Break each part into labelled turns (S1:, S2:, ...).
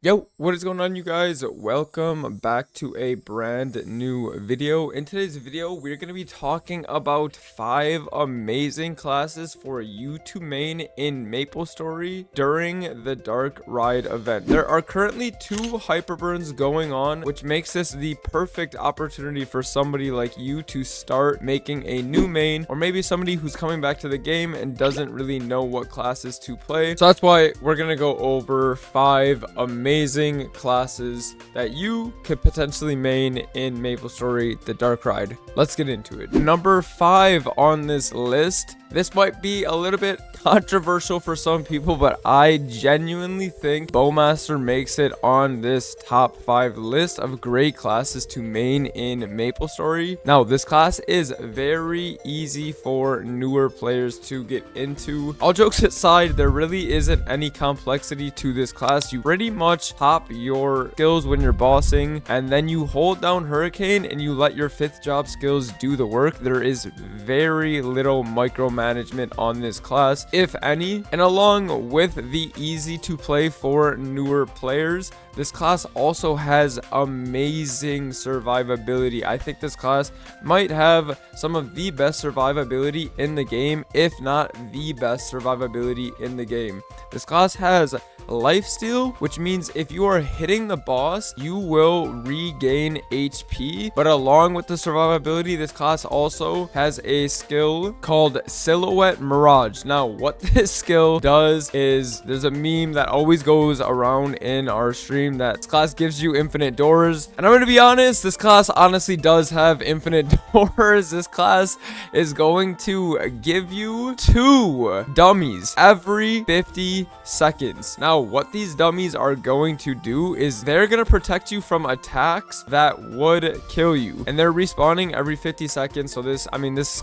S1: Yo, what is going on, you guys? Welcome back to a brand new video. In today's video, we're going to be talking about 5 amazing classes for you to main in Maplestory during the Dark Ride event. There are currently 2 hyperburns going on, which makes this the perfect opportunity for somebody like you to start making a new main, or maybe somebody who's coming back to the game and doesn't really know what classes to play. So that's why we're going to go over 5 amazing classes that you could potentially main in Maplestory the Dark Ride. Let's get into it. Number 5 on this list. This might be a little bit controversial for some people, but I genuinely think Bowmaster makes it on this top 5 list of great classes to main in Maplestory. Now, this class is very easy for newer players to get into. All jokes aside, there really isn't any complexity to this class. You pretty much pop your skills when you're bossing, and then you hold down Hurricane and you let your 5th job skills do the work. There is very little micromanagement on this class, if any. And along with the easy to play for newer players, this class also has amazing survivability. I think this class might have some of the best survivability in the game, if not the best survivability in the game. This class has lifesteal, which means if you are hitting the boss, you will regain HP. But along with the survivability, this class also has a skill called Silhouette Mirage. Now, what this skill does is, there's a meme that always goes around in our stream that this class gives you infinite doors. And I'm going to be honest, this class honestly does have infinite doors. This class is going to give you 2 dummies every 50 seconds. Now, what these dummies are going to do is they're going to protect you from attacks that would kill you, and they're respawning every 50 seconds. So this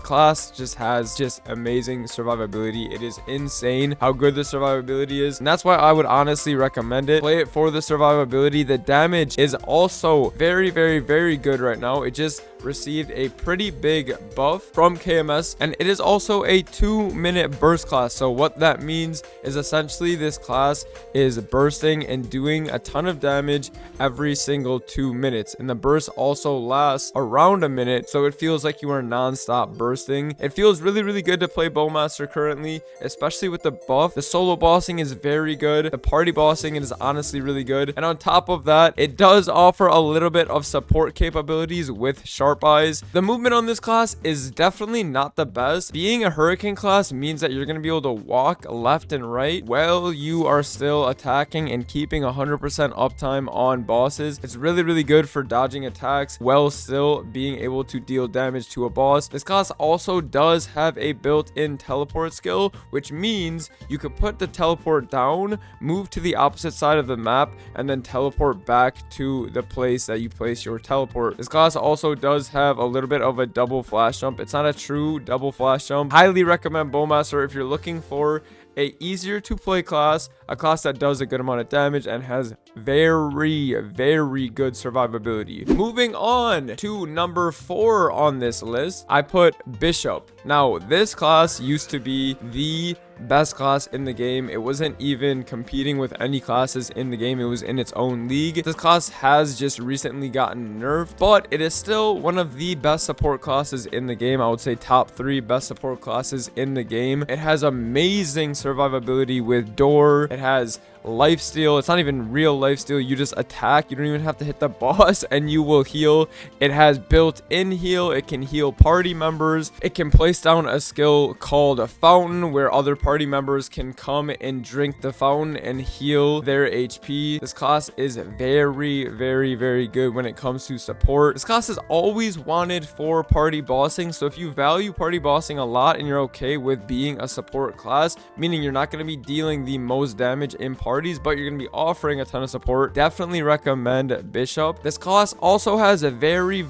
S1: class just has amazing survivability. It is insane how good the survivability is, and that's why I would honestly recommend it. Play it for the survivability. The damage is also very good right now. It just received a pretty big buff from KMS, and it is also a 2-minute burst class. So what that means is essentially this class is bursting and doing a ton of damage every single 2 minutes, and the burst also lasts around a minute, so it feels like you are non-stop bursting. It feels really good to play Bowmaster currently, especially with the buff. The solo bossing is very good. The party bossing is honestly really good, and on top of that, it does offer a little bit of support capabilities with sharp eyes. The movement on this class is definitely not the best. Being a Hurricane class means that you're going to be able to walk left and right while you are still attacking and keeping 100% uptime on bosses. It's really good for dodging attacks while still being able to deal damage to a boss. This class also does have a built-in teleport skill, which means you could put the teleport down, move to the opposite side of the map, and then teleport back to the place that you place your teleport. This class also does have a little bit of a double flash jump. It's not a true double flash jump. Highly recommend Bowmaster if you're looking for a easier to play class, a class that does a good amount of damage and has very good survivability. Moving on to number 4 on this list, I put Bishop. Now, this class used to be the best class in the game. It wasn't even competing with any classes in the game. It was in its own league. This class has just recently gotten nerfed, but it is still one of the best support classes in the game. I would say top 3 best support classes in the game. It has amazing survivability with door. It has lifesteal. It's not even real lifesteal. You just attack. You don't even have to hit the boss and you will heal. It has built-in heal. It can heal party members. It can place down a skill called a fountain where other party members can come and drink the fountain and heal their HP. This class is very good when it comes to support. This class is always wanted for party bossing, so if you value party bossing a lot and you're okay with being a support class, meaning you're not going to be dealing the most damage in parties, but you're going to be offering a ton of support, definitely recommend Bishop. This class also has a very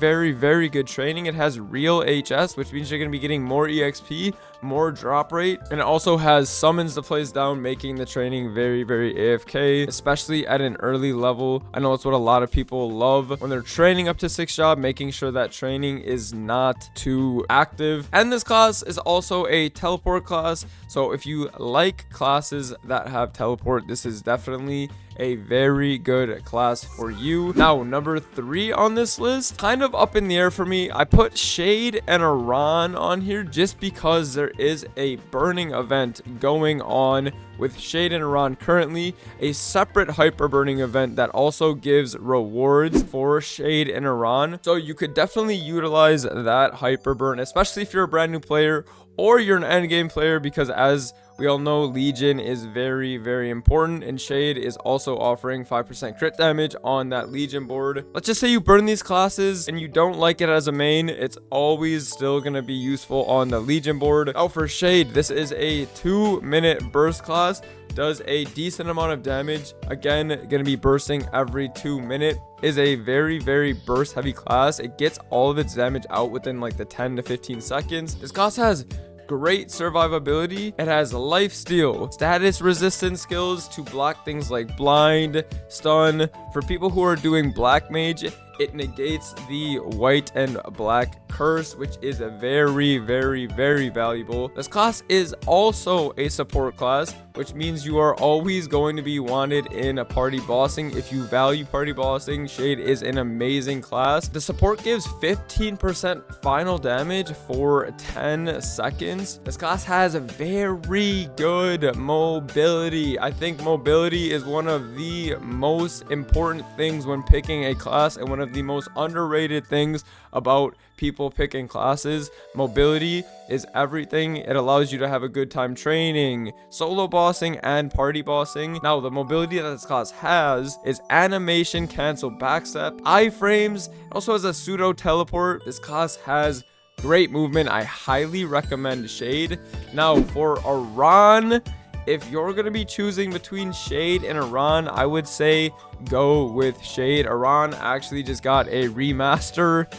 S1: good training. It has real HS, which means you're going to be getting more EXP, more drop rate, and it also has summons to place down, making the training very AFK, especially at an early level. I know it's what a lot of people love when they're training up to 6 job, making sure that training is not too active. And this class is also a teleport class, so if you like classes that have teleport, this is is definitely a very good class for you. Now, number 3 on this list, kind of up in the air for me. I put Shade and Aran on here just because there is a burning event going on with Shade and Aran currently, a separate hyper burning event that also gives rewards for Shade and Aran. So you could definitely utilize that hyper burn, especially if you're a brand new player or you're an endgame player, because as we all know, Legion is very, very important, and Shade is also offering 5% crit damage on that Legion board. Let's just say you burn these classes and you don't like it as a main, it's always still going to be useful on the Legion board. Now for Shade, this is a 2-minute burst class, does a decent amount of damage. Again, going to be bursting every 2 minutes. Is a very, very burst heavy class. It gets all of its damage out within like the 10 to 15 seconds. This class has great survivability. It has lifesteal, status resistance skills to block things like blind, stun. For people who are doing black mage, it negates the white and black curse, which is a very, very, very valuable. This class is also a support class, which means you are always going to be wanted in a party bossing. If you value party bossing, Shade is an amazing class. The support gives 15% final damage for 10 seconds. This class has a very good mobility. I think mobility is one of the most important things when picking a class, and one of the most underrated things about people picking classes. Mobility is everything. It allows you to have a good time training, solo bossing, and party bossing. Now, the mobility that this class has is animation cancel backstep, iframes. It also has a pseudo teleport. This class has great movement. I highly recommend Shade. Now for Aran, if you're going to be choosing between Shade and Aran, I would say go with Shade. Aran actually just got a remaster,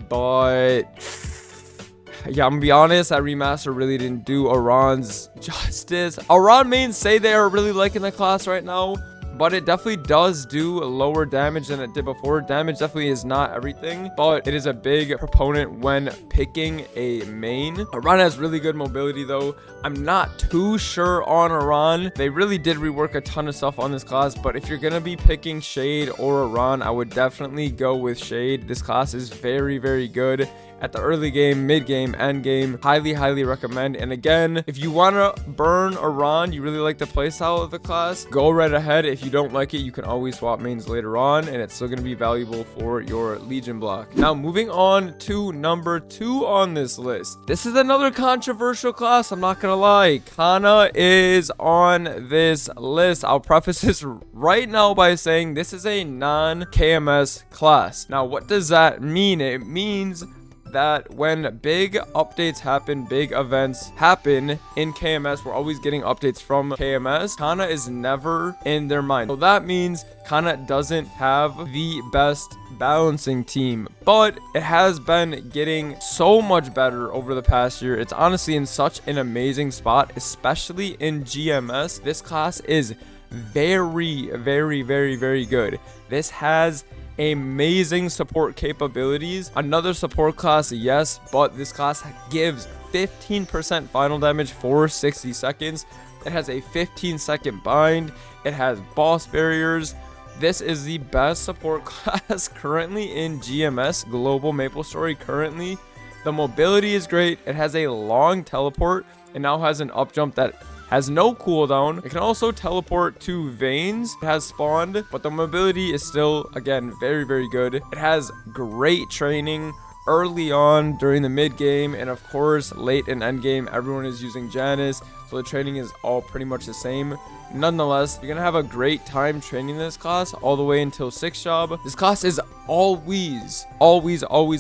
S1: but yeah, I'm gonna be honest, that remaster really didn't do Aran's justice. Aran mains say they are really liking the class right now, but it definitely does do lower damage than it did before. Damage definitely is not everything, but it is a big proponent when picking a main. Aran has really good mobility though. I'm not too sure on Aran. They really did rework a ton of stuff on this class, but if you're gonna be picking Shade or Aran, I would definitely go with Shade. This class is very, very good at the early game, mid game, end game. Highly, highly recommend. And again, if you want to burn Aran, you really like the playstyle of the class, go right ahead. If you don't like it, you can always swap mains later on, and it's still going to be valuable for your Legion block. Now, moving on to number 2 on this list. This is another controversial class, I'm not going to lie. Kanna is on this list. I'll preface this right now by saying this is a non-KMS class. Now, what does that mean? It means that when big updates happen, big events happen in KMS, we're always getting updates from KMS. Kanna is never in their mind. So that means Kanna doesn't have the best balancing team, but it has been getting so much better over the past year. It's honestly in such an amazing spot, especially in GMS. This class is very, very, very, very good. This has amazing support capabilities. Another support class, yes, but this class gives 15% final damage for 60 seconds. It has a 15-second bind. It has boss barriers. This is the best support class currently in GMS, Global Maplestory currently. The mobility is great. It has a long teleport. It now has an up jump that has no cooldown. It can also teleport to veins. It has spawned, but the mobility is still, again, very, very good. It has great training early on during the mid game, and of course late in end game everyone is using Janice, so the training is all pretty much the same. Nonetheless, you're gonna have a great time training this class all the way until 6 job. This class is always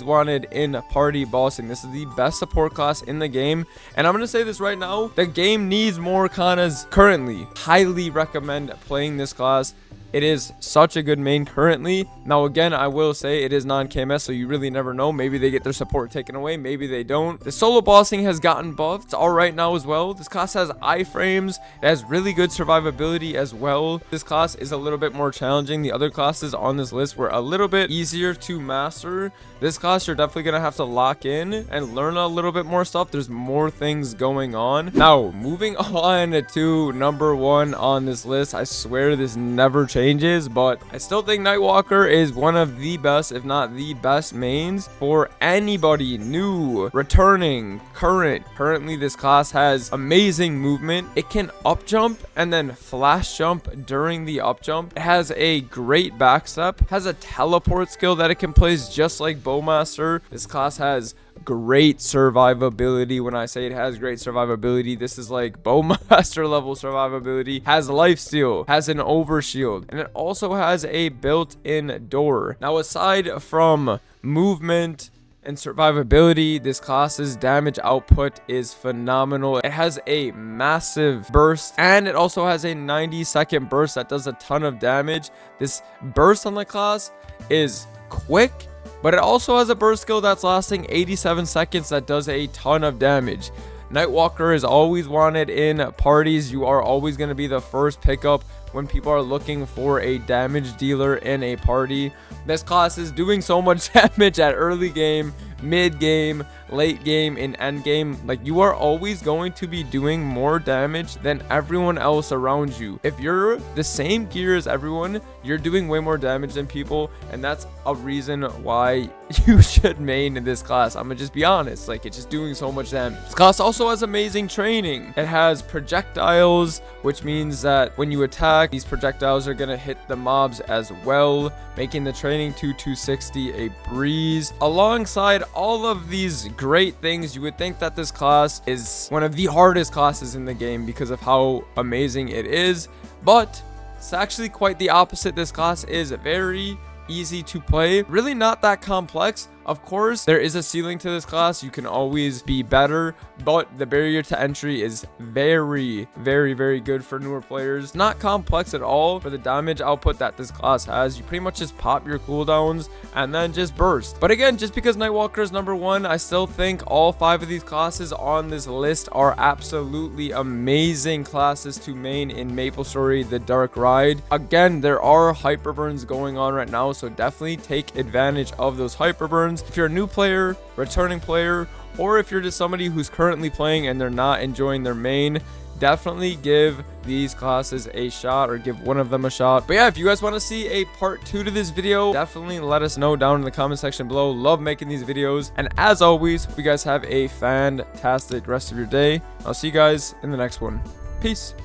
S1: wanted in party bossing. This is the best support class in the game, and I'm gonna say this right now, the game needs more Kannas currently. Highly recommend playing this class. it is such a good main currently. Now again, I will say it is non-KMS, so you really never know. Maybe they get their support taken away, maybe they don't. The solo bossing has gotten buffed. It's all right now as well. This class has iframes. It has really good survivability as well. This class is a little bit more challenging. The other classes on this list were a little bit easier to master. This class you're definitely gonna have to lock in and learn a little bit more stuff. There's more things going on. Now moving on to number 1 on this list. I swear this never changes, but I still think Nightwalker is one of the best, if not the best mains for anybody new, returning, currently this class has amazing movement. It can up jump and then flash jump during the up jump. It has a great backstep, has a teleport skill that it can place just like Bowmaster. This class has great survivability. When I say it has great survivability, this is like Bowmaster level survivability. Has lifesteal, has an overshield, and it also has a built-in door. Now aside from movement and survivability, this class's damage output is phenomenal. It has a massive burst, and it also has a 90-second burst that does a ton of damage. This burst on the class is quick, but it also has a burst skill that's lasting 87 seconds that does a ton of damage. Nightwalker is always wanted in parties. You are always going to be the first pickup when people are looking for a damage dealer in a party. This class is doing so much damage at early game, mid game, late game, and end game. Like, you are always going to be doing more damage than everyone else around you. If you're the same gear as everyone, you're doing way more damage than people, and that's a reason why you should main in this class. I'm gonna just be honest, like, it's just doing so much damage. This class also has amazing training. It has projectiles, which means that when you attack, these projectiles are gonna hit the mobs as well, making the training to 260 a breeze. Alongside all of these great things, you would think that this class is one of the hardest classes in the game because of how amazing it is, but it's actually quite the opposite. This class is very easy to play, really not that complex. Of course, there is a ceiling to this class. You can always be better, but the barrier to entry is very, very good for newer players. Not complex at all for the damage output that this class has. You pretty much just pop your cooldowns and then just burst. But again, just because Nightwalker is number 1, I still think all 5 of these classes on this list are absolutely amazing classes to main in Maplestory, the Dark Ride. Again, there are hyperburns going on right now, so definitely take advantage of those hyperburns. If you're a new player, returning player, or if you're just somebody who's currently playing and they're not enjoying their main, definitely give these classes a shot, or give one of them a shot. But yeah, if you guys want to see a part 2 to this video, definitely let us know down in the comment section below. Love making these videos, and as always, you guys have a fantastic rest of your day. I'll see you guys in the next one. Peace.